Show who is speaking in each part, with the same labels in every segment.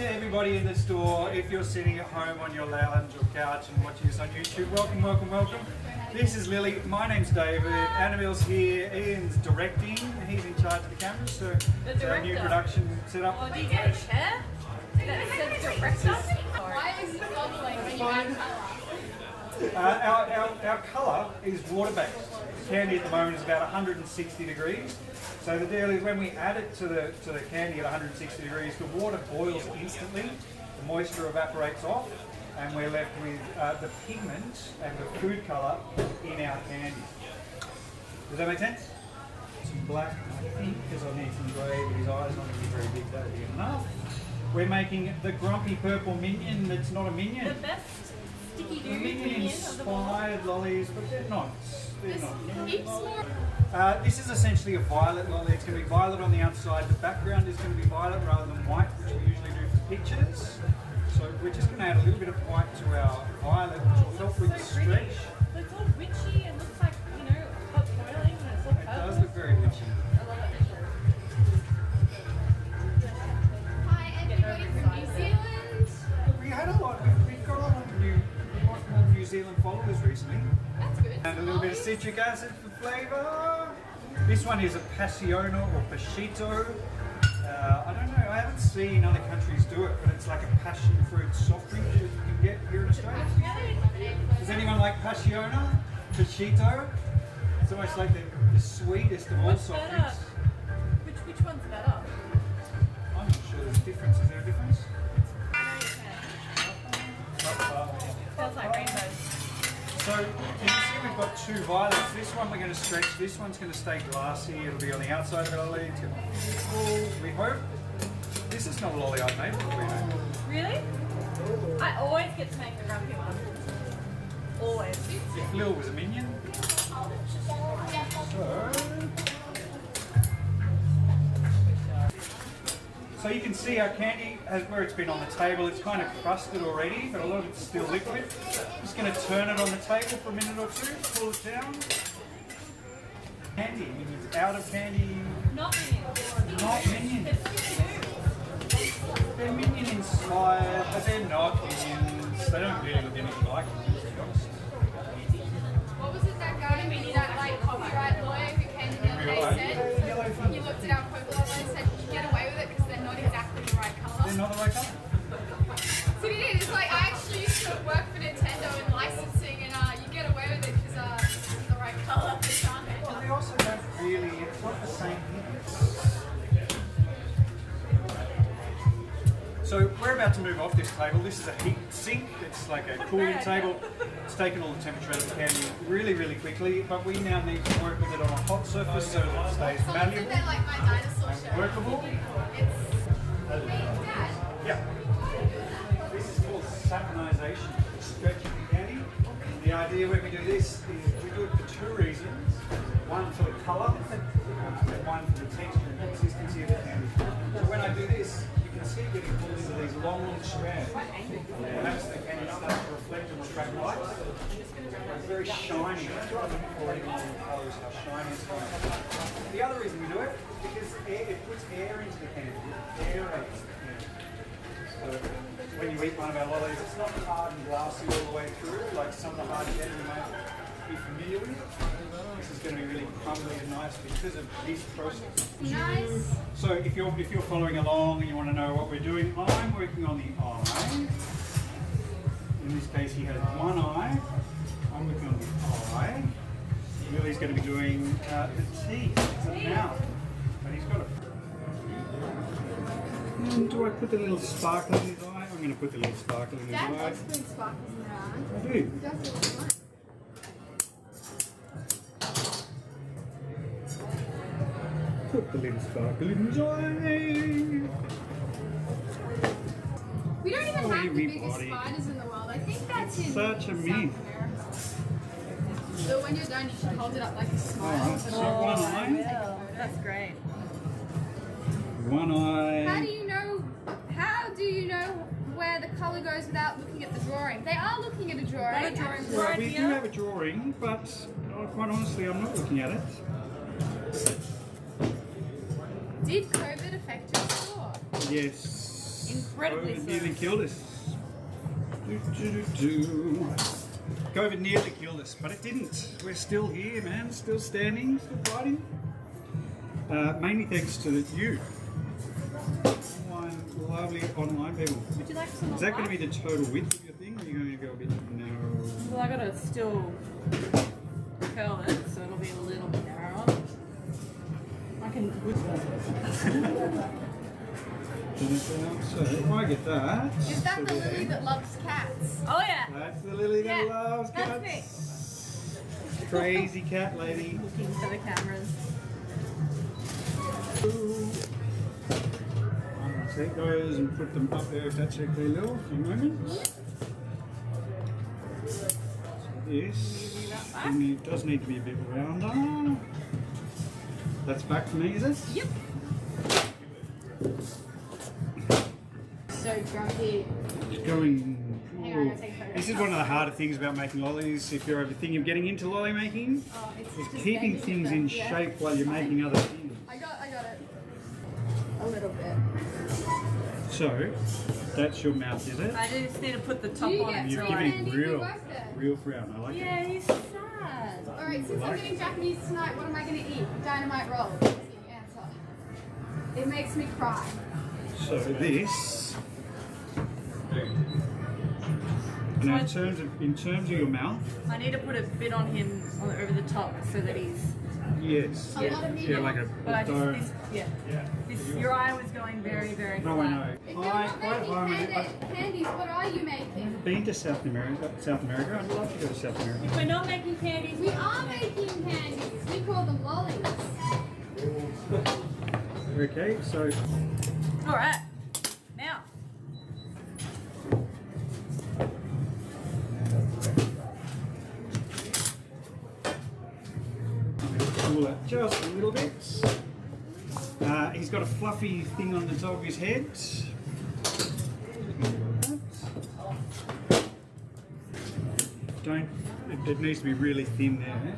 Speaker 1: to everybody in the store. If you're sitting at home on your lounge or couch and watching us on YouTube, welcome, welcome, welcome. This is Lily. My name's David. Annabelle's here. Ian's directing. He's in charge of the cameras, so it's our new production setup.
Speaker 2: Oh, do you get a chair that says director?
Speaker 3: Why is it bubbling when you add colour?
Speaker 1: Our colour is water-based. Candy at the moment is about 160 degrees. So the deal is when we add it to the candy at 160 degrees, the water boils instantly, the moisture evaporates off, and we're left with the pigment and the food colour in our candy. Does that make sense? Some black, I think, because I need some grey, but his eyes not going to be very big, that'll be enough. We're making the grumpy purple minion that's not a minion.
Speaker 2: The best sticky doo
Speaker 1: Minion
Speaker 2: of them all.
Speaker 1: inspired lollies, but they're not. They're not.
Speaker 3: It's more.
Speaker 1: This is essentially a violet lolly. It's going to be violet on the outside. The background is going to be violet rather than white, which we usually do for pictures. So we're just going to add a little bit of white to our violet, which will help with the
Speaker 2: So pretty.
Speaker 1: stretch.
Speaker 2: It's all witchy and looks like, you know, hot boiling and it's all
Speaker 1: It does look very witchy.
Speaker 2: I love it.
Speaker 3: Hi, everybody from New Zealand.
Speaker 1: We had a lot. We've got a lot more New Zealand followers recently.
Speaker 3: That's good.
Speaker 1: And a little bit of citric acid for flavour. This one is a Passiona or Pashito. I don't know, I haven't seen other countries do it, but it's like a passion fruit soft drink that you can get here in Australia. Does anyone like Passiona? Pashito? It's almost like the sweetest of all
Speaker 2: What's
Speaker 1: soft
Speaker 2: better?
Speaker 1: drinks.
Speaker 2: Which one's better?
Speaker 1: I'm not sure there's a difference. Is there a difference?
Speaker 2: Feels like rainbows.
Speaker 1: So you can see we've got two violets. This one we're going to stretch. This one's going to stay glassy. It'll be on the outside of the lolly. It's going to be beautiful, we hope. This is not a lolly I've made before, you know.
Speaker 2: Really? I always get to make the grumpy one. Always.
Speaker 1: If Lil was a minion. So you can see our candy, where it's been on the table, it's kind of crusted already, but a lot of it's still liquid. Just going to turn it on the table for a minute or two, cool it down. Candy, minions out of candy,
Speaker 2: Not minions.
Speaker 1: not minions. They're minion inspired, but they're not minions. They don't really look anything like minions, to be honest.
Speaker 3: What was it that guy who that like copyright lawyer who came the other day said? He looked at our Pokemon and said you get away with it because they're not exactly the right
Speaker 1: They're
Speaker 3: colour.
Speaker 1: not the right colour.
Speaker 3: So he did. It's like I actually used to work for Nintendo in licensing, and you get away with it because it's the right colour for Charmander.
Speaker 1: But they also don't really, it's not the same thing. So we're about to move off this table. This is a heat sink. It's like a cooling table. It's taken all the temperature out of the candy really, really quickly. But we now need to work with it on a hot surface so that it stays
Speaker 3: Someone said
Speaker 1: malleable
Speaker 3: they're like my dinosaur
Speaker 1: and
Speaker 3: show.
Speaker 1: workable.
Speaker 3: It's hey, Dad.
Speaker 1: Yeah. This is called satinization, stretching the candy. The idea when we do this is we do it for two reasons. One for the colour, and one for the texture and consistency of the candy. So when I do this, you can see it getting pulled into these long strands. And that's the candy starts to reflect and attract light. It's very shiny. That's what I'm looking for in all the colours, how shiny it's going. The other reason we do it is because it puts air into the candy. It aerates the candy. So when you eat one of our lollies, it's not hard and glassy all the way through, like some of the hard candy you might be familiar with. This is going to be really crumbly and nice because of this process.
Speaker 3: Nice.
Speaker 1: So if you're following along and you want to know what we're doing, I'm working on the eye. In this case, he has one eye. I'm working on the eye. Lily's going to be doing the teeth, the mouth. And he's got a... Do I put the little sparkle in his eye? I'm going to put the little sparkle in his
Speaker 3: Dad
Speaker 1: eye.
Speaker 3: loves putting sparkles in their eyes.
Speaker 1: I do.
Speaker 3: That's what we want.
Speaker 1: Put the little sparkle in his eye.
Speaker 3: We don't even have the biggest
Speaker 1: Everybody.
Speaker 3: spiders in the world. I think that's in
Speaker 1: Such a
Speaker 3: South
Speaker 1: myth.
Speaker 3: America. So when you're done, you should hold it up like a smile.
Speaker 1: Alright, so one eye.
Speaker 2: That's great.
Speaker 1: One eye.
Speaker 3: How do you know? How do you know where the colour goes without looking at the drawing? They are looking at a drawing.
Speaker 2: Got a drawing
Speaker 1: Well,
Speaker 2: right
Speaker 1: we do
Speaker 2: here.
Speaker 1: have a drawing, but quite honestly, I'm not looking at it.
Speaker 3: Did COVID affect your store?
Speaker 1: Yes.
Speaker 2: incredibly
Speaker 1: COVID nearly
Speaker 2: slow.
Speaker 1: killed us. COVID nearly killed us, but it didn't. We're still here, man. Still standing, still fighting. Mainly thanks to you. One lovely online people.
Speaker 2: Would you like some
Speaker 1: Is that going to be the total width of your thing, or are you going to go a bit narrow?
Speaker 2: Well, I gotta still curl it, so it'll be a little bit narrower. I can.
Speaker 1: So if I get that.
Speaker 3: Is that
Speaker 1: so
Speaker 3: the
Speaker 1: there.
Speaker 3: lily that loves cats?
Speaker 2: Oh yeah.
Speaker 1: That's the lily that
Speaker 2: Yeah,
Speaker 1: loves
Speaker 2: that's
Speaker 1: cats. Crazy cat lady.
Speaker 2: Looking for the cameras.
Speaker 1: I'm going to take those and put them up there if that's okay, Lil, for a moment. So this does need to be a bit rounder. That's back for me, is it?
Speaker 2: Yep.
Speaker 3: So grumpy.
Speaker 1: Just going.
Speaker 3: Hang on, I'm gonna take a photo.
Speaker 1: This is one of the harder things about making lollies. If you're ever thinking of getting into lolly making,
Speaker 3: Oh, it's
Speaker 1: is
Speaker 3: just
Speaker 1: keeping
Speaker 3: bending
Speaker 1: things
Speaker 3: it
Speaker 1: in
Speaker 3: back, yeah.
Speaker 1: shape while you're making other things.
Speaker 3: I got it. A little bit.
Speaker 1: So that's your mouth, is it?
Speaker 2: I just need to put the top
Speaker 3: Do you
Speaker 2: on
Speaker 3: get
Speaker 2: it.
Speaker 1: You're
Speaker 3: free
Speaker 2: So
Speaker 1: giving
Speaker 3: candy if
Speaker 1: real,
Speaker 3: you work there?
Speaker 1: real frown. I like it.
Speaker 2: yeah, he's sad.
Speaker 3: Alright, since I'm getting Japanese tonight, what am I gonna eat? Dynamite roll. That's the answer. It makes me cry.
Speaker 1: So this. Now in terms of your mouth,
Speaker 2: I need to put a bit on him over the top so that he's.
Speaker 1: yes,
Speaker 3: A lot of
Speaker 1: yeah,
Speaker 3: medium.
Speaker 1: like a
Speaker 2: But I
Speaker 1: dome.
Speaker 2: just your eye was going very, very
Speaker 1: No, I
Speaker 2: flat.
Speaker 1: know.
Speaker 3: If you're
Speaker 1: Hi,
Speaker 3: not
Speaker 1: quite
Speaker 3: making candies, what are you making?
Speaker 1: I've been to South America. I'd love to go to South America.
Speaker 2: If we're not making candies,
Speaker 3: We are making candies. We call them lollies.
Speaker 1: Okay, so
Speaker 2: all right. Now.
Speaker 1: cool that just a little bit. He's got a fluffy thing on the top of his head. It needs to be really thin there.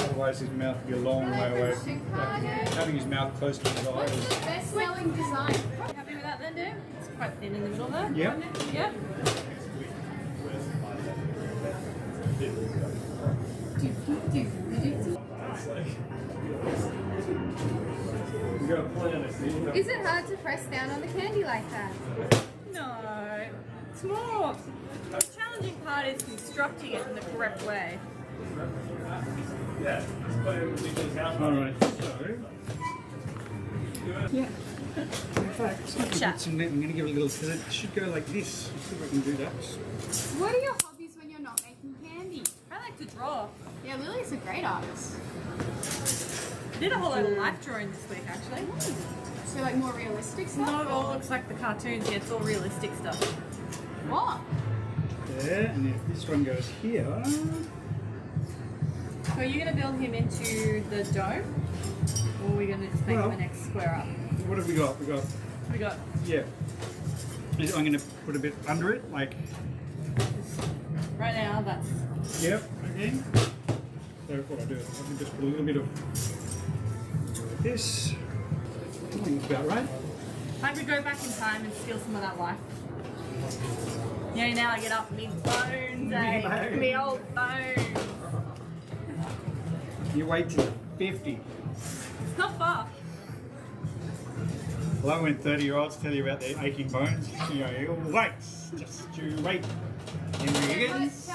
Speaker 1: Otherwise his mouth will be a long way away. Having his mouth close to his
Speaker 3: What's
Speaker 1: eyes.
Speaker 3: the best-selling design?
Speaker 2: Happy with that then, dude? It's quite thin in the middle there.
Speaker 1: Yep.
Speaker 2: Yep.
Speaker 1: We've got a plan, I see.
Speaker 3: Is it hard to press down on the candy like that?
Speaker 2: No. It's more. The challenging part is constructing it in the correct way.
Speaker 1: Alright, so. Yeah. In fact, I'm going to give it a little, because it should go like this. Let's see if I can do that.
Speaker 3: What are your hobbies when you're not making candy?
Speaker 2: I like to draw.
Speaker 3: Yeah, Lily's a great artist.
Speaker 2: I did a whole lot of life drawing this week, actually.
Speaker 3: So like more realistic stuff?
Speaker 2: No, it all
Speaker 3: or-
Speaker 2: looks like the cartoons. Yeah, it's all realistic stuff.
Speaker 3: What?
Speaker 1: There, and if this one goes here.
Speaker 2: So are you going to build him into the dome? Or are we going to just make him the next square up?
Speaker 1: What have we got?
Speaker 2: We got
Speaker 1: Yeah. I'm going to put a bit under it, like.
Speaker 2: right now. That's
Speaker 1: Yep, again. So what I do, I can just put a little bit of this. I think it's about right.
Speaker 2: I could go back in time and steal some of that life. Yeah, now I get up me bones, eh?
Speaker 1: bones.
Speaker 2: Me old bones.
Speaker 1: You wait till 50.
Speaker 2: It's not far.
Speaker 1: I love when 30-year-olds tell you about their aching bones. You know, you wait, just you wait. Henry Higgins.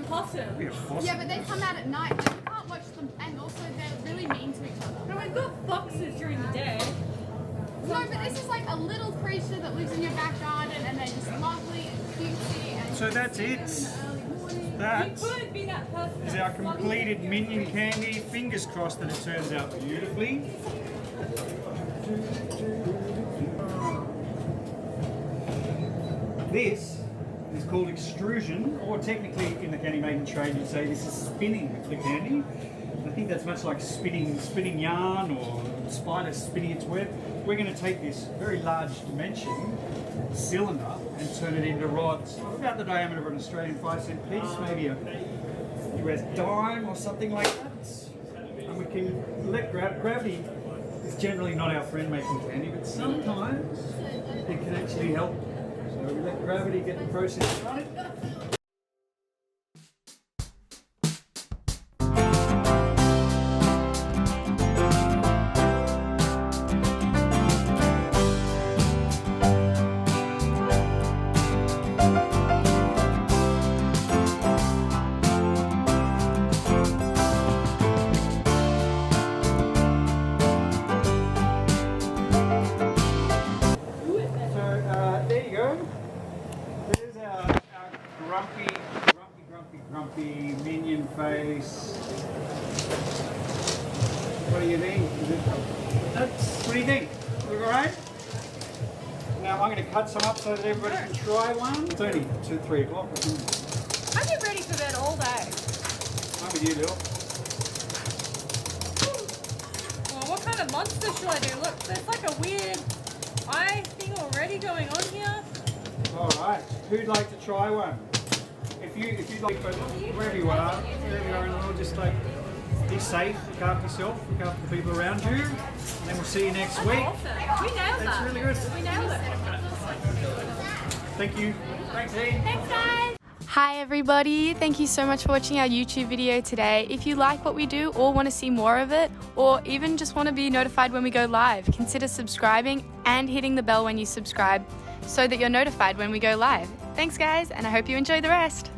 Speaker 2: Possum.
Speaker 1: We have possums.
Speaker 3: Yeah, but they come out at night. Like, you can't watch them, and also they're really mean to each other.
Speaker 2: No, we've got foxes during the day.
Speaker 3: No, but this is like a little creature that lives in your back garden, and they're just lovely and cutesy. And
Speaker 1: So that's it. That
Speaker 2: You couldn't be that person.
Speaker 1: is our completed minion candy. Fingers crossed that it turns out beautifully. This is called extrusion, or technically in the candy making trade you'd say this is spinning the candy. I think that's much like spinning yarn or spider spinning its web. We're going to take this very large dimension cylinder and turn it into rods about the diameter of an Australian 5-cent piece, maybe a US dime or something like that. And we can let gravity It's generally not our friend making candy, but sometimes it can actually help. So we let gravity get the process running. There you go. There's our grumpy minion face. What do you think? What do you think? Look alright? Now I'm going to cut some up so that everybody can try one. It's only 3 o'clock.
Speaker 2: I get ready for bed all day.
Speaker 1: I'm with you, Lil.
Speaker 2: Well, what kind of monster should I do? Look, there's like a weird eye thing already going on here.
Speaker 1: Alright, who'd like to try one? If you'd like to, wherever you are in the world, just like be safe, look after yourself, look after the people around you, and then we'll see you next week.
Speaker 2: Awesome. We nailed that.
Speaker 1: That's really good.
Speaker 2: We nailed it.
Speaker 1: Thank you. Thanks, Ian.
Speaker 2: Thanks, guys.
Speaker 4: Hi everybody, thank you so much for watching our YouTube video today. If you like what we do or want to see more of it, or even just want to be notified when we go live, consider subscribing and hitting the bell when you subscribe so that you're notified when we go live. Thanks guys, and I hope you enjoy the rest.